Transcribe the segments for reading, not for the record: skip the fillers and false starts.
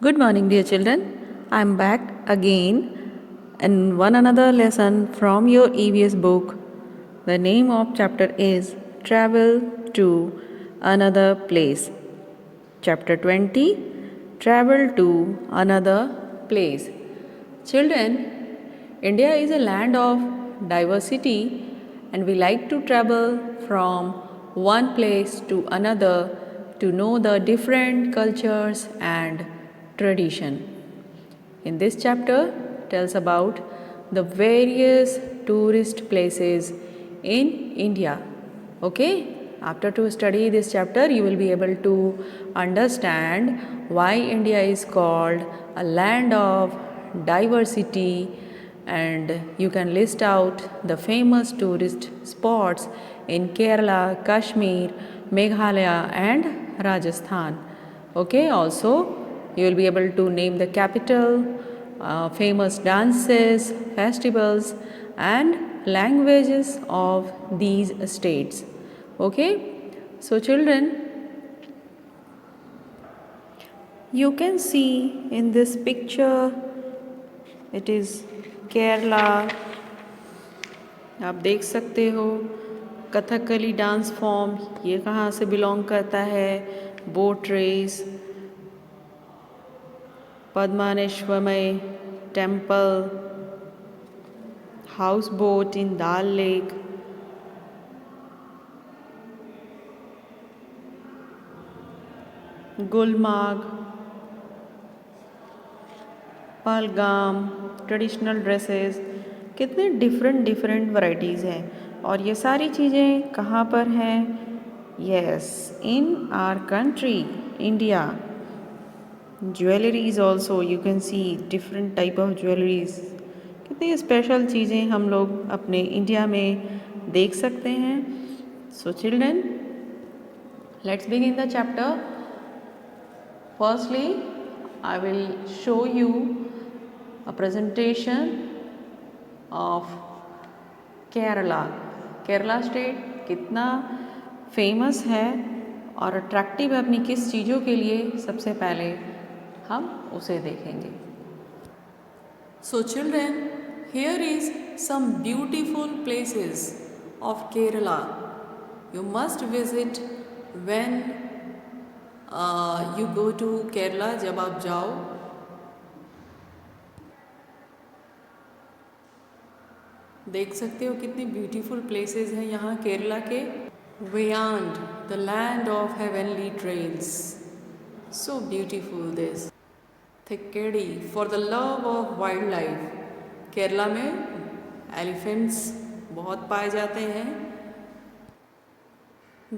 Good morning, dear children. I'm back again in one another lesson from your EVS book. The name of chapter is Travel to Another Place. Chapter 20 Travel to Another Place. Children, India is a land of diversity and we like to travel from one place to another to know the different cultures and tradition. In this chapter tells about the various tourist places in India. Okay? After to study this chapter, you will be able to understand why India is called a land of diversity, and you can list out the famous tourist spots in Kerala, Kashmir, Meghalaya and Rajasthan. Okay, also you will be able to name the capital, famous dances, festivals and languages of these states. Okay, so children, you can see in this picture it is Kerala. आप देख सकते हो Kathakali dance form, ये कहाँ से belong करता है? Boat race, पद्मानेश्वरमय temple, house boat in Dal lake, Gulmarg, Pahalgam, traditional dresses, कितने डिफरेंट वैरायटीज़ हैं और ये सारी चीज़ें कहाँ पर हैं? Yes, in our country India. Jewelleries also you can see different type of jewelleries. कितनी स्पेशल चीज़ें हम लोग अपने इंडिया में देख सकते हैं. So children, let's begin the chapter. Firstly I will show you a presentation of Kerala. Kerala state कितना फेमस है और अट्रैक्टिव है अपनी किस चीज़ों के लिए, सबसे पहले हम उसे देखेंगे. So children, here is some beautiful places of Kerala. You must visit when you go to Kerala. जब आप जाओ, देख सकते हो कितनी ब्यूटीफुल प्लेसेस हैं यहाँ केरला के. Beyond the land of heavenly trails, so beautiful this. Thikkedi, for the love of wildlife. Kerala में एलिफेंट्स बहुत पाए जाते हैं.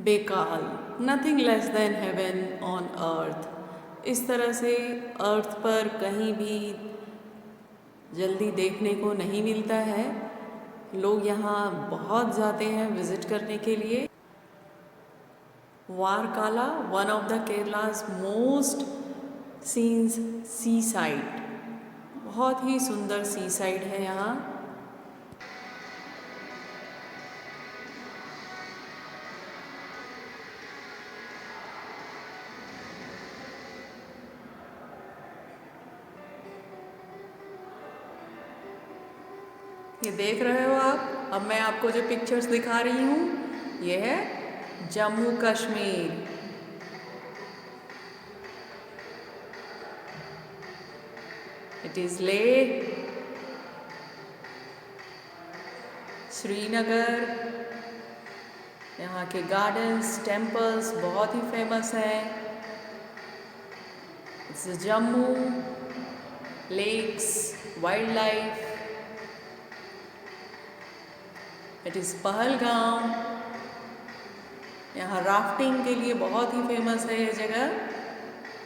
Baikal, nothing less than heaven on earth. इस तरह से अर्थ पर कहीं भी जल्दी देखने को नहीं मिलता है. लोग यहाँ बहुत जाते हैं विजिट करने के लिए. Varkala, one of the Kerala's most scenic sea side. बहुत ही सुंदर सी साइड है यहाँ. ये देख रहे हो आप. अब मैं आपको जो पिक्चर्स दिखा रही हूँ ये है जम्मू कश्मीर. It is Leh, Srinagar. यहाँ के गार्डन्स, टेम्पल्स बहुत ही फेमस हैं. It's Jammu, lakes, wild life. It is Pahalgam. यहाँ राफ्टिंग के लिए बहुत ही फेमस है ये जगह.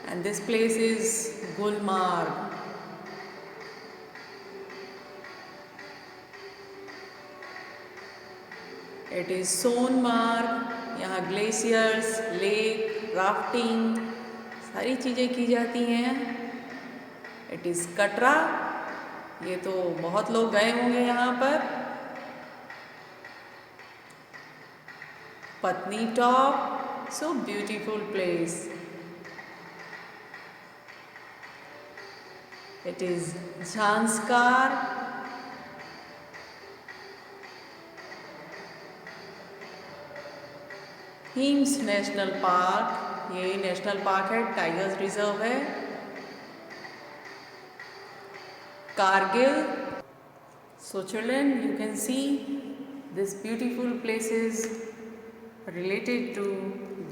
And this place is Gulmarg. It is Sonamarg. यहाँ ग्लेशियर्स, लेक, राफ्टिंग सारी चीज़ें की जाती हैं. It is Katra. ये तो बहुत लोग गए होंगे यहाँ पर. पत्नी top, so beautiful place. It is Zanskar. Hymns national park, ये नेशनल पार्क है, टाइगर्स रिजर्व है. Kargil. So children, you can see these beautiful places related to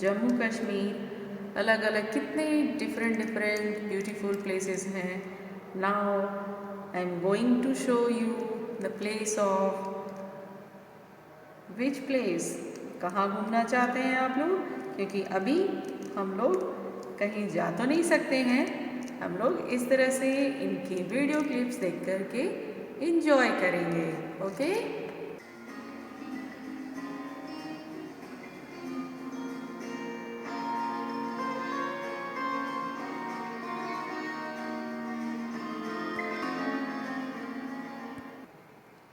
Jammu Kashmir. अलग अलग कितने different beautiful places हैं. Now I am going to show you the place of which place. कहाँ घूमना चाहते हैं आप लोग, क्योंकि अभी हम लोग कहीं जा तो नहीं सकते हैं. हम लोग इस तरह से इनकी वीडियो क्लिप्स देख करके इंजॉय करेंगे. Okay.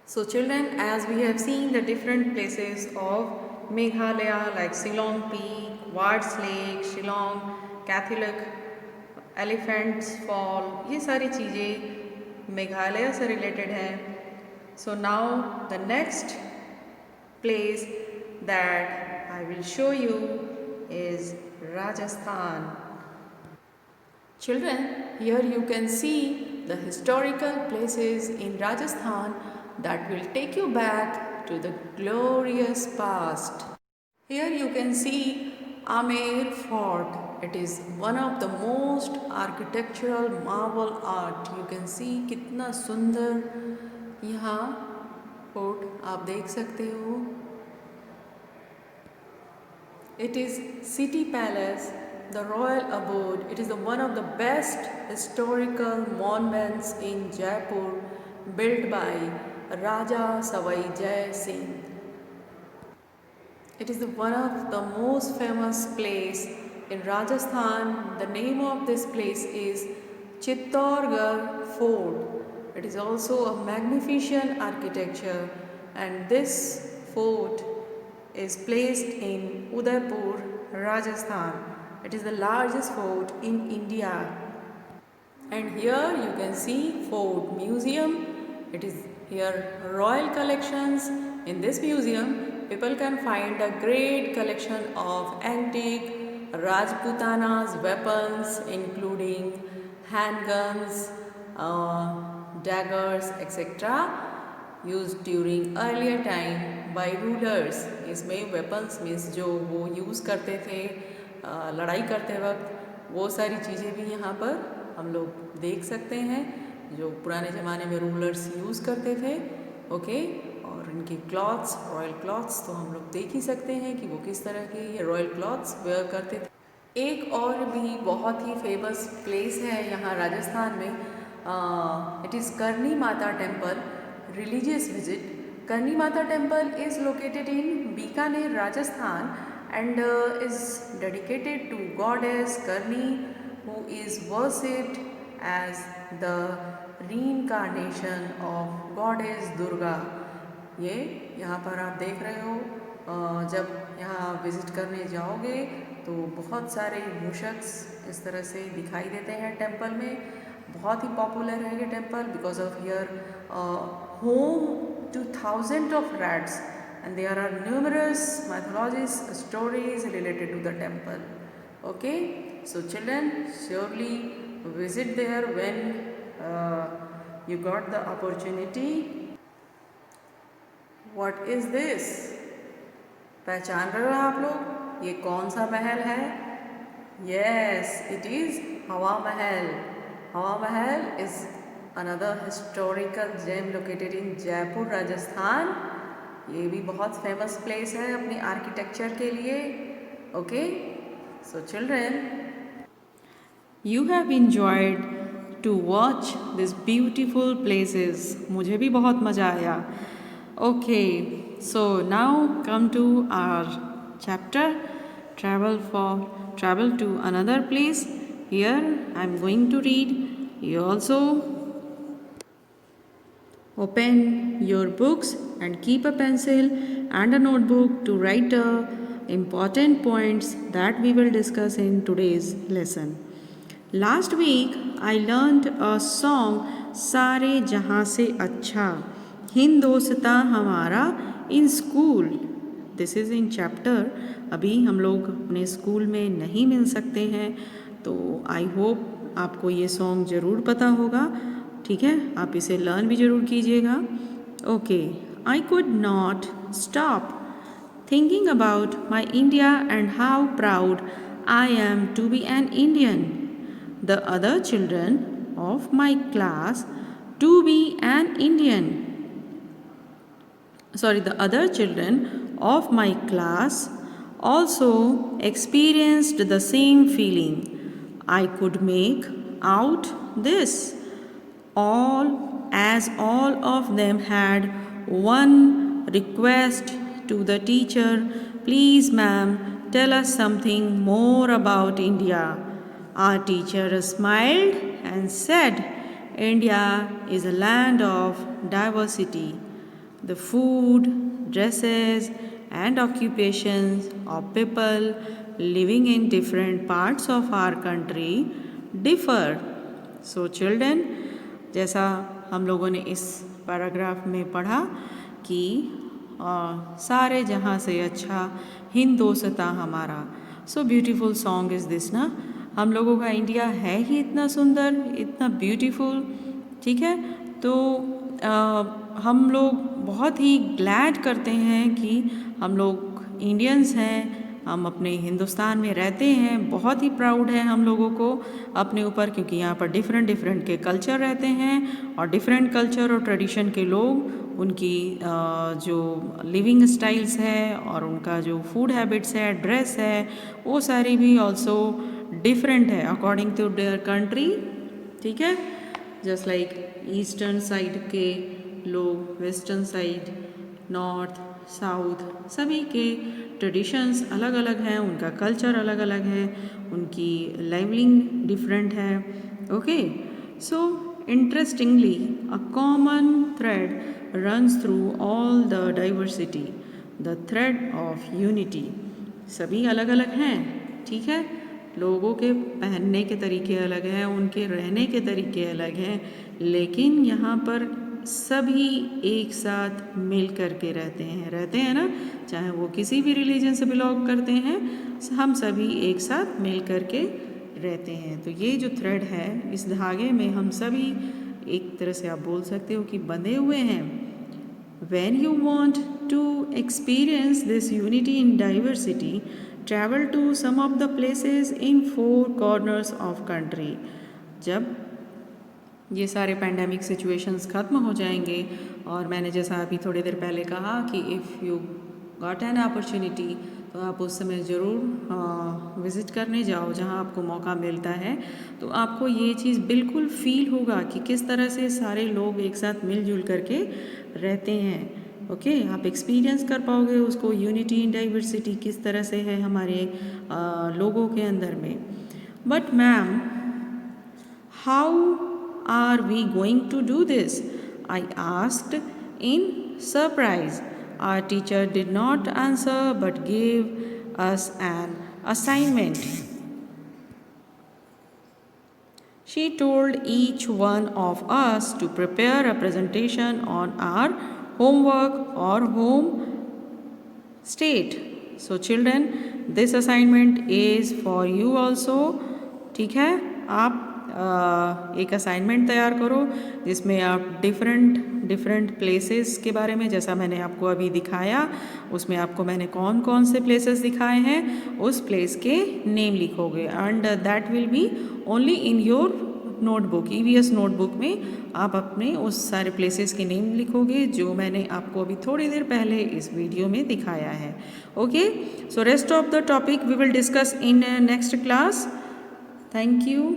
So children, as we have seen the different places of Meghalaya like Shillong Peak, Wards Lake, Shillong, Catholic, Elephants Fall, ये सारी चीज़ें मेघालय से रिलेटेड हैं. So now the next place that I will show you is Rajasthan. Children, here you can see the historical places in Rajasthan that will take you back to the glorious past. Here you can see Amer Fort. It is one of the most architectural marvel art. You can see कितना सुंदर यहाँ fort आप देख सकते हो. It is City Palace, the royal abode. It is one of the best historical monuments in Jaipur, built by Raja Savai Jai Singh. It is one of the most famous place in Rajasthan. The name of this place is Chittorgarh Fort. It is also a magnificent architecture, and this fort is placed in Udaipur, Rajasthan. It is the largest fort in India. And here you can see Fort Museum. It is here royal collections. In this museum, people can find a great collection of antique Rajputana's weapons, including handguns, daggers, etc. used during earlier time by rulers. इसमें weapons means जो वो use करते थे लड़ाई करते वक्त, वो सारी चीज़ें भी यहाँ पर हम लोग देख सकते हैं जो पुराने ज़माने में रूलर्स यूज़ करते थे. ओके. और इनके क्लॉथ्स, रॉयल क्लॉथ्स तो हम लोग देख ही सकते हैं कि वो किस तरह के ये रॉयल क्लॉथ्स वेयर करते थे. एक और भी बहुत ही फेमस प्लेस है यहाँ राजस्थान में. इट इज़ करनी माता temple. Religious visit. Karni Mata temple is located in Bikaner, Rajasthan, and is dedicated to goddess Karni, who is worshipped as the reincarnation of goddess Durga. ये यहाँ पर आप देख रहे हो. जब यहाँ विजिट करने जाओगे तो बहुत सारे मूषक्स इस तरह से दिखाई देते हैं टेम्पल में. बहुत ही पॉपुलर है ये temple because of here home to thousands of rats, and there are numerous mythologies stories related to the temple. Okay, so children, surely visit there when you got the opportunity. What is this? पहचान रहे हो आप लोग ये कौन सा महल है? Yes, it is हवा महल. हवा महल is another historical gem located in Jaipur, Rajasthan. ये भी बहुत फेमस प्लेस है अपनी आर्किटेक्चर के लिए. Okay. So children, you have enjoyed to watch this beautiful places. मुझे भी बहुत मज़ा आया. Okay. So now come to our chapter travel to another place. Here I am going to read. You also open your books and keep a pencil and a notebook to write important points that we will discuss in today's lesson. Last week I learned a song सारे जहाँ से अच्छा हिंदोस्ता हमारा in school. This is in chapter. अभी हम लोग अपने school में नहीं मिल सकते हैं, तो आई होप आपको ये सॉन्ग ज़रूर पता होगा. ठीक है, आप इसे लर्न भी ज़रूर कीजिएगा. Okay, I could not stop thinking about my India and how proud I am to be an Indian. The other children of my class to be an Indian. The other children of my class also experienced the same feeling. I could make out this. All of them had one request to the teacher, please ma'am, tell us something more about India. Our teacher smiled and said, India is a land of diversity. The food, dresses and occupations of people living in different parts of our country differ. So children, जैसा हम लोगों ने इस paragraph में पढ़ा कि सारे जहाँ से अच्छा हिंदोस्ता हमारा. So beautiful song is this ना. हम लोगों का इंडिया है ही इतना सुंदर, इतना ब्यूटीफुल. ठीक है, तो हम लोग बहुत ही ग्लैड करते हैं कि हम लोग इंडियंस हैं, हम अपने हिंदुस्तान में रहते हैं. बहुत ही प्राउड है हम लोगों को अपने ऊपर, क्योंकि यहाँ पर डिफरेंट के कल्चर रहते हैं और डिफरेंट कल्चर और ट्रेडिशन के लोग, उनकी जो लिविंग स्टाइल्स है और उनका जो फूड हैबिट्स है, ड्रेस है, वो सारी भी ऑल्सो डिफरेंट है अकॉर्डिंग टू देयर कंट्री. ठीक है, जस्ट लाइक ईस्टर्न साइड के लोग, वेस्टर्न साइड, नॉर्थ, साउथ, सभी के ट्रेडिशंस अलग अलग हैं, उनका कल्चर अलग अलग है, उनकी लाइवलिंग डिफरेंट है. Okay, so interestingly a common thread runs through all the diversity, the thread of unity. सभी अलग अलग हैं. ठीक है, लोगों के पहनने के तरीके अलग हैं, उनके रहने के तरीके अलग हैं, लेकिन यहाँ पर सभी एक साथ मिल कर के रहते हैं ना. चाहे वो किसी भी रिलीजन से बिलोंग करते हैं, हम सभी एक साथ मिल कर के रहते हैं. तो ये जो थ्रेड है, इस धागे में हम सभी एक तरह से आप बोल सकते हो कि बंधे हुए हैं. When you want to experience this unity in diversity, travel to some of the places in 4 corners of country. जब ये सारे पैंडेमिक सिचुएशंस ख़त्म हो जाएंगे, और मैंने जैसा अभी थोड़ी देर पहले कहा कि if you got an opportunity, तो आप उस समय ज़रूर विज़िट करने जाओ जहाँ आपको मौका मिलता है. तो आपको ये चीज़ बिल्कुल फील होगा कि किस तरह से सारे लोग एक साथ मिलजुल करके रहते हैं. ओके, आप एक्सपीरियंस कर पाओगे उसको, यूनिटी इन डाइवर्सिटी किस तरह से है हमारे लोगों के अंदर में. But ma'am, how are we going to do this? I asked in surprise. Our teacher did not answer but gave us an assignment. She told each one of us to prepare a presentation on our homework or home state. So children, this assignment is for you also. ठीक है, आप एक assignment तैयार करो जिसमें आप different places के बारे में, जैसा मैंने आपको अभी दिखाया, उसमें आपको मैंने कौन कौन से प्लेसेस दिखाए हैं, उस प्लेस के नेम लिखोगे. And that will be only in your notebook. EVS notebook में आप अपने उस सारे प्लेसेस के नेम लिखोगे जो मैंने आपको अभी थोड़ी देर पहले इस वीडियो में दिखाया है. Okay, so rest of the topic we will discuss in next class. Thank you.